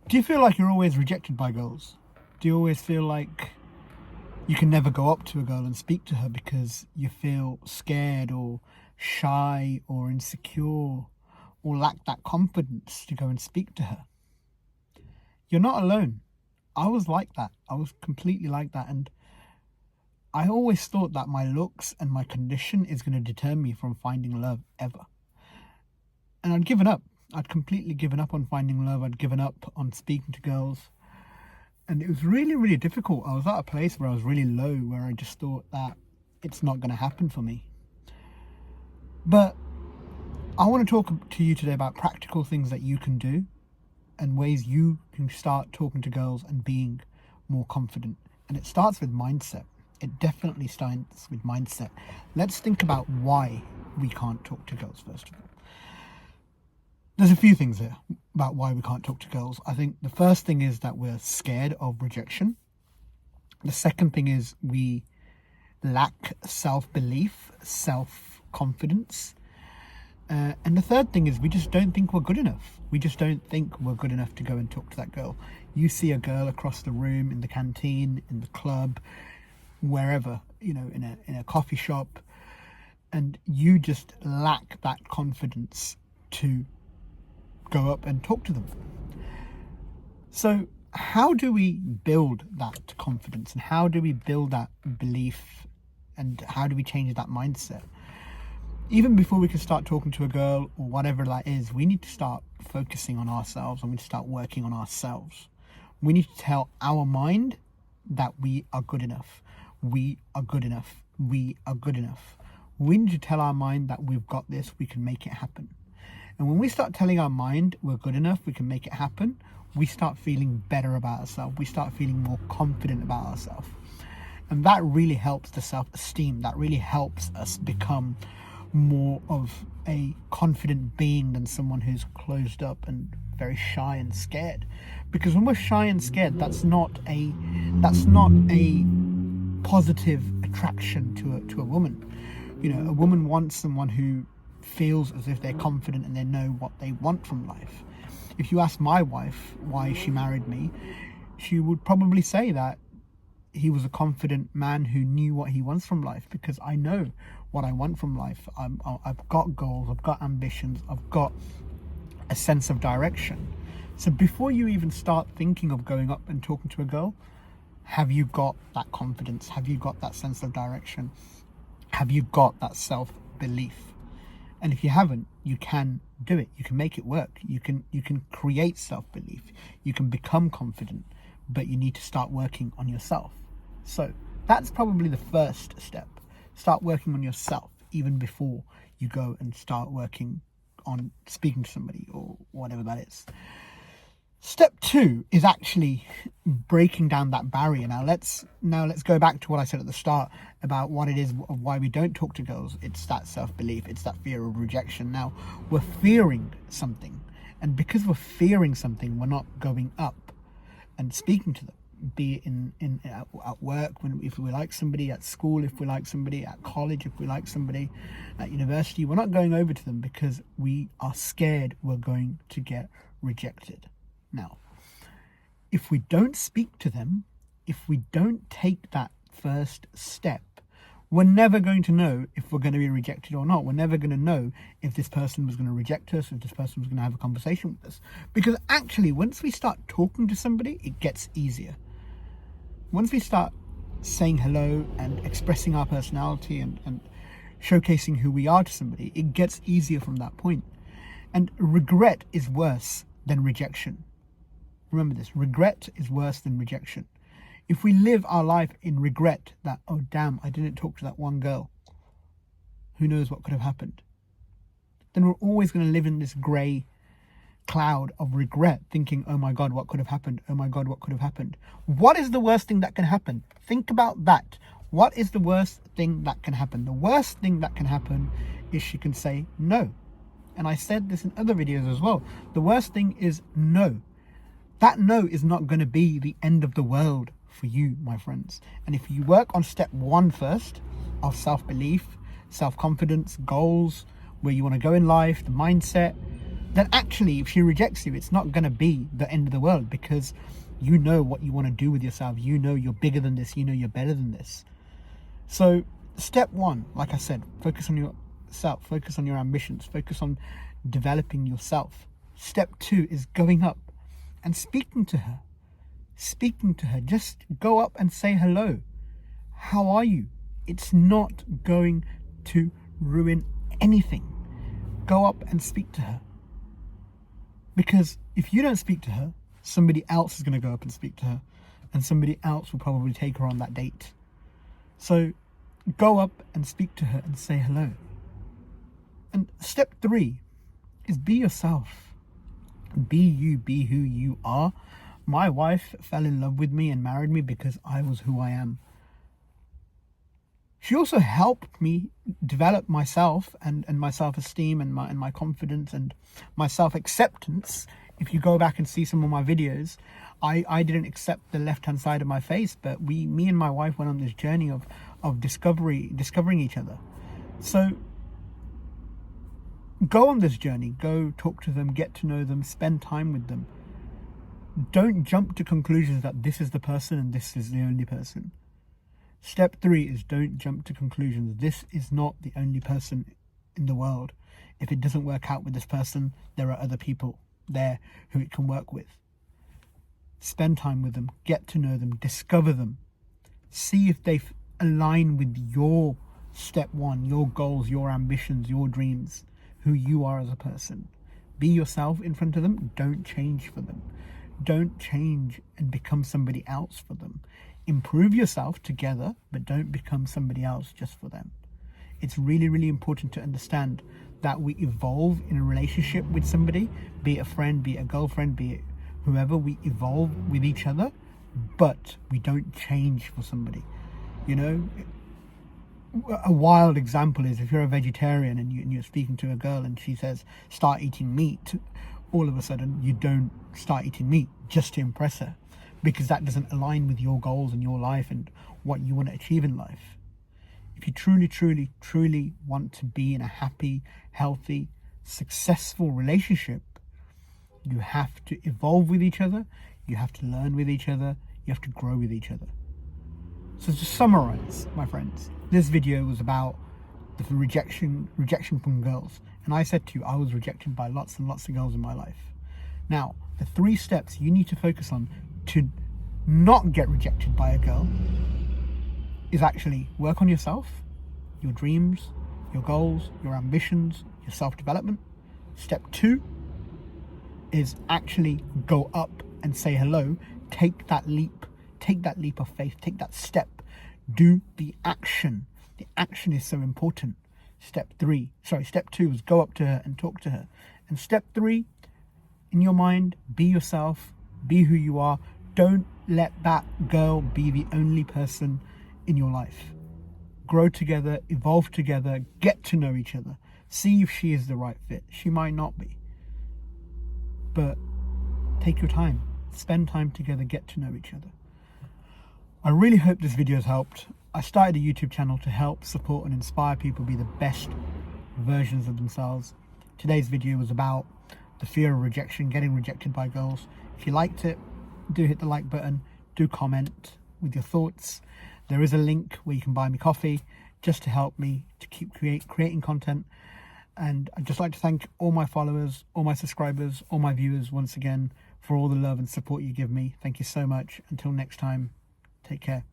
Do you feel like you're always rejected by girls? Do you always feel like you can never go up to a girl and speak to her because you feel scared or shy or insecure or lack that confidence to go and speak to her? You're not alone. I was like that. I was completely like that. And I always thought that my looks and my condition is going to deter me from finding love ever. And I'd given up. I'd completely given up on finding love. I'd given up on speaking to girls. And it was really, really difficult. I was at a place where I was really low, where I just thought that it's not going to happen for me. But I want to talk to you today about practical things that you can do and ways you can start talking to girls and being more confident. And it starts with mindset. It definitely starts with mindset. Let's think about why we can't talk to girls first of all. There's a few things here about why we can't talk to girls. I think the first thing is that we're scared of rejection. The second thing is we lack self-belief, self-confidence. And the third thing is we just don't think we're good enough. We just don't think we're good enough to go and talk to that girl. You see a girl across the room, in the canteen, in the club, wherever, in a coffee shop, and you just lack that confidence to go up and talk to them. So how do we build that confidence, and how do we build that belief, and how do we change that mindset? Even before we can start talking to a girl or whatever that is, we need to start focusing on ourselves, and we need to start working on ourselves. We need to tell our mind that we are good enough. We are good enough. We are good enough. We need to tell our mind that we've got this, we can make it happen. And when we start telling our mind we're good enough, we can make it happen, we start feeling better about ourselves. We start feeling more confident about ourselves. And that really helps the self-esteem. That really helps us become more of a confident being than someone who's closed up and very shy and scared. Because when we're shy and scared, that's not a positive attraction to a woman. A woman wants someone who feels as if they're confident and they know what they want from life. If you ask my wife why she married me, she would probably say that he was a confident man who knew what he wants from life, because I know what I want from life. I've got goals, I've got ambitions, I've got a sense of direction. So before you even start thinking of going up and talking to a girl, have you got that confidence? Have you got that sense of direction? Have you got that self-belief? And if you haven't, you can do it. You can make it work. You can create self-belief. You can become confident, but you need to start working on yourself. So that's probably the first step. Start working on yourself even before you go and start working on speaking to somebody or whatever that is. Step 2 is actually breaking down that barrier. Now let's go back to what I said at the start about what it is, why we don't talk to girls. It's that self-belief. It's that fear of rejection. Now we're fearing something, and because we're fearing something, we're not going up and speaking to them. Be it at work, if we like somebody, at school if we like somebody, at college if we like somebody, at university, we're not going over to them because we are scared we're going to get rejected. Now, if we don't speak to them, if we don't take that first step, we're never going to know if we're going to be rejected or not. We're never going to know if this person was going to reject us, if this person was going to have a conversation with us. Because actually, once we start talking to somebody, it gets easier. Once we start saying hello and expressing our personality and showcasing who we are to somebody, it gets easier from that point. And regret is worse than rejection. Remember this, regret is worse than rejection. If we live our life in regret that, oh damn, I didn't talk to that one girl, who knows what could have happened, then we're always going to live in this grey cloud of regret, thinking, oh my God, what could have happened? Oh my God, what could have happened? What is the worst thing that can happen? Think about that. What is the worst thing that can happen? The worst thing that can happen is she can say no. And I said this in other videos as well. The worst thing is no. That no is not going to be the end of the world for you, my friends. And if you work on step 1 first, of self-belief, self-confidence, goals, where you want to go in life, the mindset, then actually if she rejects you, it's not going to be the end of the world, because you know what you want to do with yourself. You know you're bigger than this. You know you're better than this. So step one, like I said, focus on yourself, focus on your ambitions, focus on developing yourself. Step two is going up and speaking to her. Just go up and say hello. How are you? It's not going to ruin anything. Go up and speak to her. Because if you don't speak to her, somebody else is going to go up and speak to her, and somebody else will probably take her on that date. So go up and speak to her and say hello. And step three is be yourself. Be you, be who you are. My wife fell in love with me and married me because I was who I am. She also helped me develop myself and my self-esteem and my confidence and my self-acceptance. If you go back and see some of my videos, I didn't accept the left-hand side of my face, but me and my wife went on this journey of discovering each other. So go on this journey, go talk to them, get to know them, spend time with them. Don't jump to conclusions that this is the person and this is the only person. Step three is don't jump to conclusions. This is not the only person in the world. If it doesn't work out with this person, there are other people there who it can work with. Spend time with them, get to know them, discover them. See if they align with your step one, your goals, your ambitions, your dreams, who you are as a person. Be yourself in front of them. Don't change for them. Don't change and become somebody else for them. Improve yourself together, but don't become somebody else just for them. It's really, really important to understand that we evolve in a relationship with somebody, be it a friend, be it a girlfriend, be it whoever. We evolve with each other, but we don't change for somebody. You know, a wild example is if you're a vegetarian and you're speaking to a girl and she says, start eating meat, all of a sudden you don't start eating meat just to impress her, because that doesn't align with your goals and your life and what you want to achieve in life. If you truly, truly, truly want to be in a happy, healthy, successful relationship, you have to evolve with each other, you have to learn with each other, you have to grow with each other. So to summarize, my friends, this video was about the rejection from girls. And I said to you, I was rejected by lots and lots of girls in my life. Now, the 3 steps you need to focus on to not get rejected by a girl is actually work on yourself, your dreams, your goals, your ambitions, your self-development. Step 2 is actually go up and say hello. Take that leap of faith, take that step, do the action. The action is so important. Step 2 is go up to her and talk to her. And step 3, in your mind, be yourself, be who you are. Don't let that girl be the only person in your life. Grow together, evolve together, get to know each other. See if she is the right fit. She might not be. But take your time. Spend time together, get to know each other. I really hope this video has helped. I started a YouTube channel to help, support and inspire people be the best versions of themselves. Today's video was about the fear of rejection, getting rejected by girls. If you liked it, do hit the like button, do comment with your thoughts. There is a link where you can buy me coffee just to help me to keep creating content. And I'd just like to thank all my followers, all my subscribers, all my viewers once again for all the love and support you give me. Thank you so much. Until next time, take care.